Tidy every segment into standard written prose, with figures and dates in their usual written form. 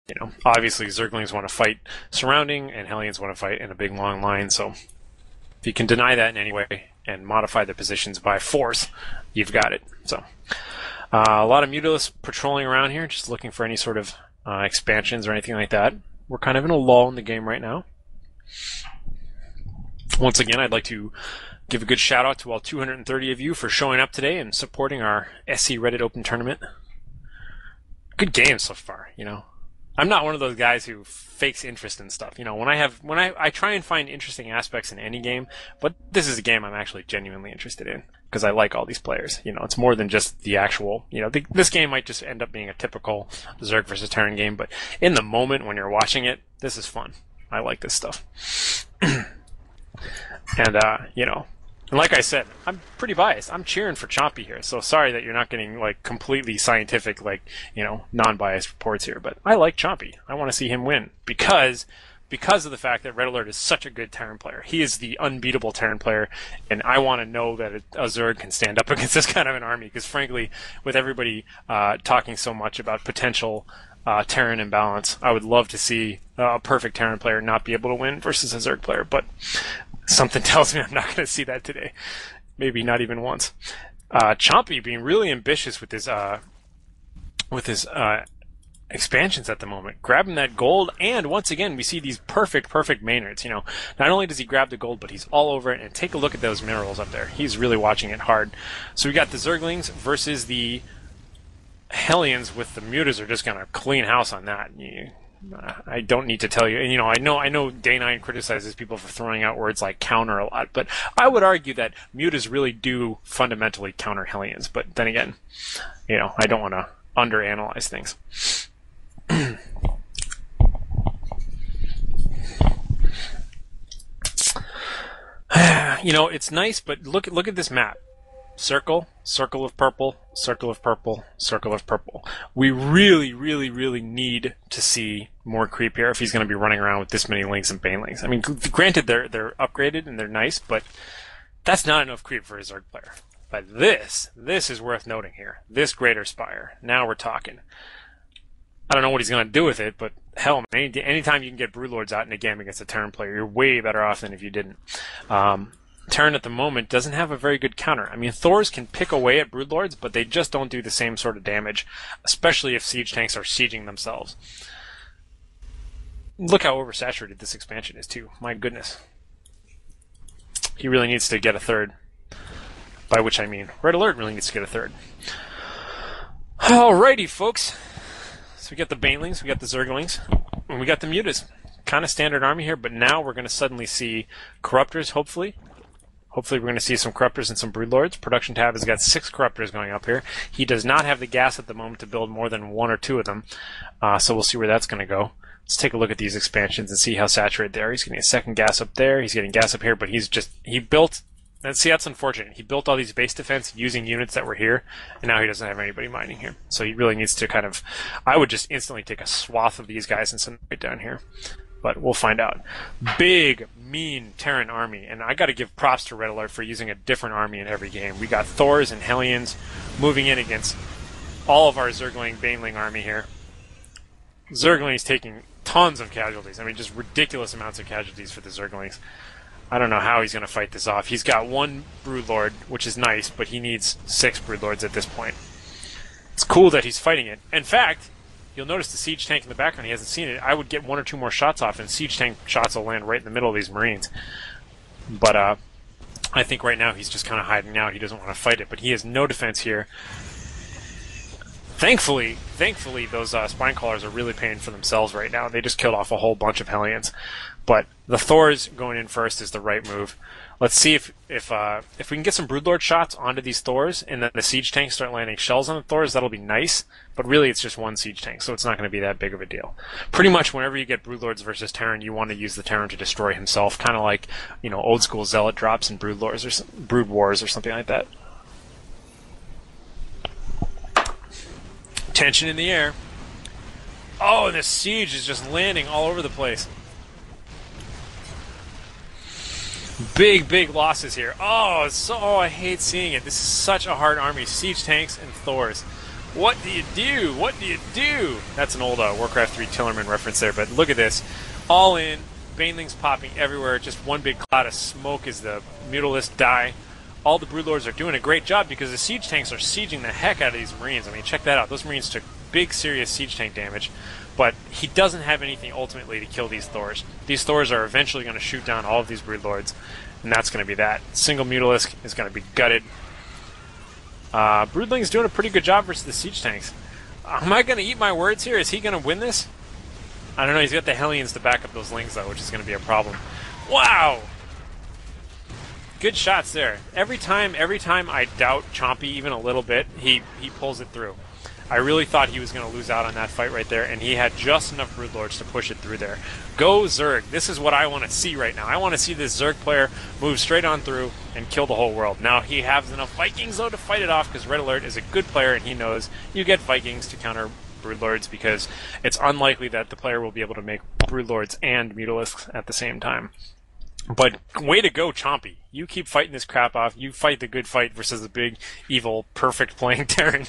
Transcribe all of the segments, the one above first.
You know, obviously Zerglings want to fight surrounding, and Hellions want to fight in a big long line. So if you can deny that in any way and modify their positions by force, you've got it. So a lot of Mutalisks patrolling around here, just looking for any sort of expansions or anything like that. We're kind of in a lull in the game right now. Once again, I'd like to give a good shout out to all 230 of you for showing up today and supporting our scReddit Open tournament. Good game so far, you know. I'm not one of those guys who fakes interest in stuff. You know, when I try and find interesting aspects in any game, but this is a game I'm actually genuinely interested in because I like all these players. You know, it's more than just the actual, you know, this game might just end up being a typical Zerg versus Terran game, but in the moment when you're watching it, this is fun. I like this stuff. And, you know, and like I said, I'm pretty biased. I'm cheering for Chompy here, so sorry that you're not getting, like, completely scientific, like, you know, non-biased reports here, but I like Chompy. I want to see him win because of the fact that RedAlert is such a good Terran player. He is the unbeatable Terran player, and I want to know that a Zerg can stand up against this kind of an army, because frankly, with everybody talking so much about potential Terran imbalance, I would love to see a perfect Terran player not be able to win versus a Zerg player, but something tells me I'm not going to see that today. Maybe not even once. Chompy being really ambitious with his expansions at the moment, grabbing that gold, and once again we see these perfect Maynards. You know, not only does he grab the gold, but he's all over it. And take a look at those minerals up there. He's really watching it hard. So we got the Zerglings versus the Hellions with the Mutas are just going to clean house on that. I don't need to tell you. And, you know, I know Day9 criticizes people for throwing out words like counter a lot, but I would argue that Mutas really do fundamentally counter Hellions. But then again, you know, I don't want to underanalyze things. You know, it's nice, but look at this map. Circle, circle of purple, circle of purple, circle of purple. We really need to see more creep here if he's going to be running around with this many links and banelings. I mean, granted, they're upgraded and they're nice, but that's not enough creep for a Zerg player. But this is worth noting here. This Greater Spire. Now we're talking. I don't know what he's going to do with it, but hell, man, anytime you can get Broodlords out in a game against a Terran player, you're way better off than if you didn't. Terran at the moment doesn't have a very good counter. I mean, Thors can pick away at Broodlords, but they just don't do the same sort of damage, especially if siege tanks are sieging themselves. Look how oversaturated this expansion is, too. My goodness. He really needs to get a third. By which I mean, RedAlert really needs to get a third. Alrighty, folks. So we got the Banelings, we got the Zerglings, and we got the Mutas. Kind of standard army here, but now we're going to suddenly see Corruptors, hopefully. Hopefully we're going to see some Corruptors and some Broodlords. Production tab has got 6 Corruptors going up here. He does not have the gas at the moment to build more than 1 or 2 of them, so we'll see where that's going to go. Let's take a look at these expansions and see how saturated they are. He's getting a second gas up there, he's getting gas up here, but he built... See, that's unfortunate. He built all these base defense using units that were here, and now he doesn't have anybody mining here. So he really needs to kind of... I would just instantly take a swath of these guys and send them right down here. But we'll find out. Big, mean Terran army, and I got to give props to RedAlert for using a different army in every game. We got Thors and Hellions moving in against all of our Zergling, Baneling army here. Zerglings taking tons of casualties. I mean, just ridiculous amounts of casualties for the Zerglings. I don't know how he's going to fight this off. He's got 1 Broodlord, which is nice, but he needs 6 Broodlords at this point. It's cool that he's fighting it. In fact, you'll notice the siege tank in the background. He hasn't seen it. I would get 1 or 2 more shots off, and siege tank shots will land right in the middle of these Marines. But I think right now he's just kind of hiding out. He doesn't want to fight it, but he has no defense here. Thankfully, those Spinecallers are really paying for themselves right now. They just killed off a whole bunch of Hellions. But the Thors going in first is the right move. Let's see if we can get some Broodlord shots onto these Thors, and then the siege tanks start landing shells on the Thors. That'll be nice. But really, it's just 1 siege tank, so it's not going to be that big of a deal. Pretty much whenever you get Broodlords versus Terran, you want to use the Terran to destroy himself, kind of like, you know, old school Zealot drops and Broodlords or Brood Wars or something like that. Tension in the air. Oh, and this siege is just landing all over the place. Big losses here. Oh, I hate seeing it. This is such a hard army. Siege tanks and Thors. What do you do? What do you do? That's an old Warcraft 3 Tillerman reference there, but look at this. All in, banelings popping everywhere, just one big cloud of smoke as the Mutalisks die. All the Broodlords are doing a great job because the siege tanks are sieging the heck out of these Marines. I mean, check that out. Those Marines took big, serious siege tank damage, but he doesn't have anything ultimately to kill these Thors. These Thors are eventually going to shoot down all of these Broodlords, and that's going to be that. Single Mutalisk is going to be gutted. Broodling's doing a pretty good job versus the siege tanks. Am I going to eat my words here? Is he going to win this? I don't know. He's got the Hellions to back up those Lings, though, which is going to be a problem. Wow! Good shots there. Every time I doubt Chompy even a little bit, he pulls it through. I really thought he was going to lose out on that fight right there, and he had just enough Broodlords to push it through there. Go Zerg. This is what I want to see right now. I want to see this Zerg player move straight on through and kill the whole world. Now, he has enough Vikings, though, to fight it off, because RedAlert is a good player, and he knows you get Vikings to counter Broodlords, because it's unlikely that the player will be able to make Broodlords and Mutalisks at the same time. But way to go, Chompy. You keep fighting this crap off. You fight the good fight versus the big, evil, perfect playing Terran.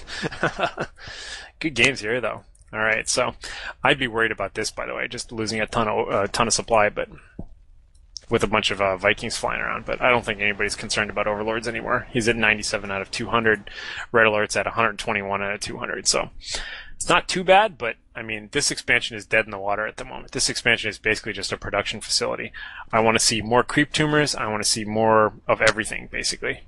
Good games here, though. All right, so I'd be worried about this, by the way, just losing a ton of supply, but with a bunch of Vikings flying around. But I don't think anybody's concerned about Overlords anymore. He's at 97 out of 200. RedAlert's at 121 out of 200. So it's not too bad, but I mean, this expansion is dead in the water at the moment. This expansion is basically just a production facility. I want to see more creep tumors. I want to see more of everything, basically.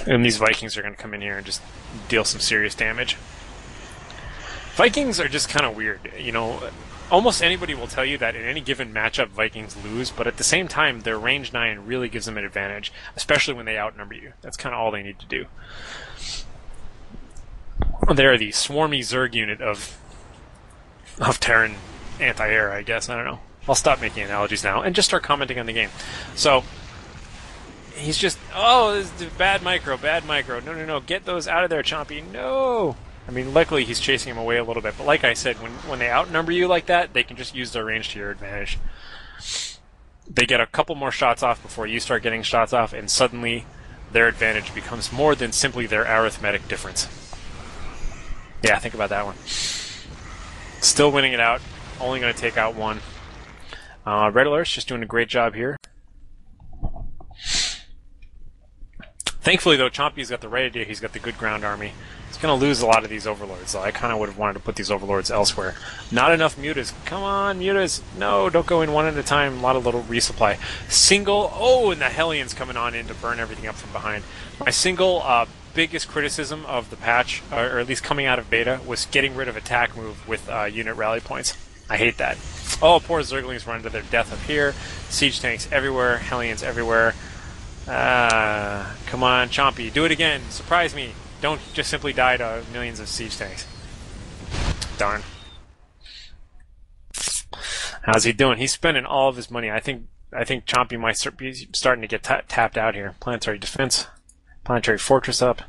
And these Vikings are going to come in here and just deal some serious damage. Vikings are just kind of weird. You know, almost anybody will tell you that in any given matchup, Vikings lose, but at the same time, their range 9 really gives them an advantage, especially when they outnumber you. That's kind of all they need to do. They're the swarmy Zerg unit of Terran anti-air, I guess. I don't know. I'll stop making analogies now and just start commenting on the game. So, he's just, oh, this is bad micro, bad micro. No, no, no, get those out of there, Chompy. No! I mean, luckily he's chasing him away a little bit, but like I said, when they outnumber you like that, they can just use their range to your advantage. They get a couple more shots off before you start getting shots off, and suddenly their advantage becomes more than simply their arithmetic difference. Yeah, think about that one. Still winning it out. Only going to take out one. RedAlert's just doing a great job here. Thankfully, though, Chompy's got the right idea. He's got the good ground army. He's going to lose a lot of these Overlords, so I kind of would have wanted to put these Overlords elsewhere. Not enough Mutas. Come on, Mutas. No, don't go in one at a time. A lot of little resupply. Single. Oh, and the Hellions coming on in to burn everything up from behind. My single biggest criticism of the patch, or at least coming out of beta, was getting rid of attack move with unit rally points. I hate that. Oh, poor Zerglings run to their death up here. Siege tanks everywhere. Hellions everywhere. Come on, Chompy. Do it again. Surprise me. Don't just simply die to millions of siege tanks. Darn. How's he doing? He's spending all of his money. I think Chompy might be starting to get tapped out here. Planetary defense. Planetary fortress up.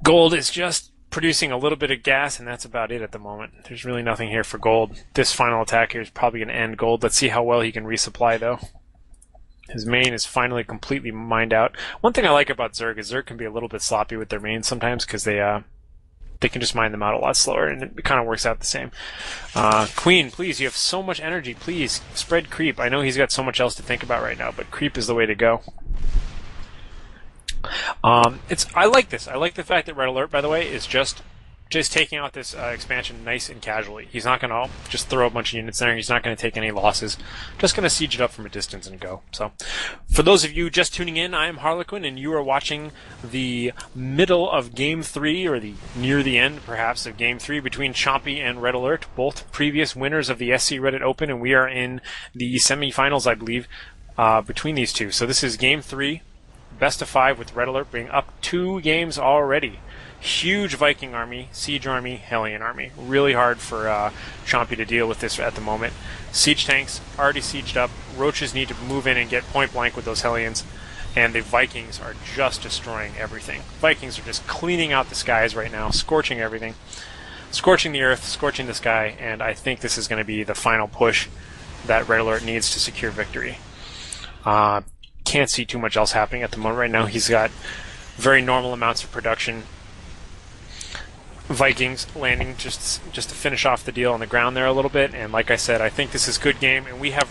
Gold is just producing a little bit of gas, and that's about it at the moment. There's really nothing here for gold. This final attack here is probably going to end gold. Let's see how well he can resupply, though. His main is finally completely mined out. One thing I like about Zerg is Zerg can be a little bit sloppy with their mains sometimes because they can just mine them out a lot slower, and it kind of works out the same. Queen, please, you have so much energy. Please, spread creep. I know he's got so much else to think about right now, but creep is the way to go. I like this. I like the fact that RedAlert, by the way, is just taking out this expansion nice and casually. He's not going to just throw a bunch of units there. He's not going to take any losses. Just going to siege it up from a distance and go. So, for those of you just tuning in, I am Harlequin, and you are watching the middle of Game 3, or near the end, perhaps, of Game 3 between Chompy and RedAlert, both previous winners of the scReddit Open, and we are in the semifinals, I believe, between these two. So this is Game 3, best of 5 with RedAlert being up 2 games already. Huge Viking army, siege army, Hellion army. Really hard for Chompy to deal with this at the moment. Siege tanks already sieged up. Roaches need to move in and get point blank with those Hellions. And the Vikings are just destroying everything. Vikings are just cleaning out the skies right now, scorching everything. Scorching the earth, scorching the sky, and I think this is going to be the final push that RedAlert needs to secure victory. Can't see too much else happening at the moment right now. He's got very normal amounts of production. Vikings landing just to finish off the deal on the ground there a little bit. And like I said, I think this is good game, and we have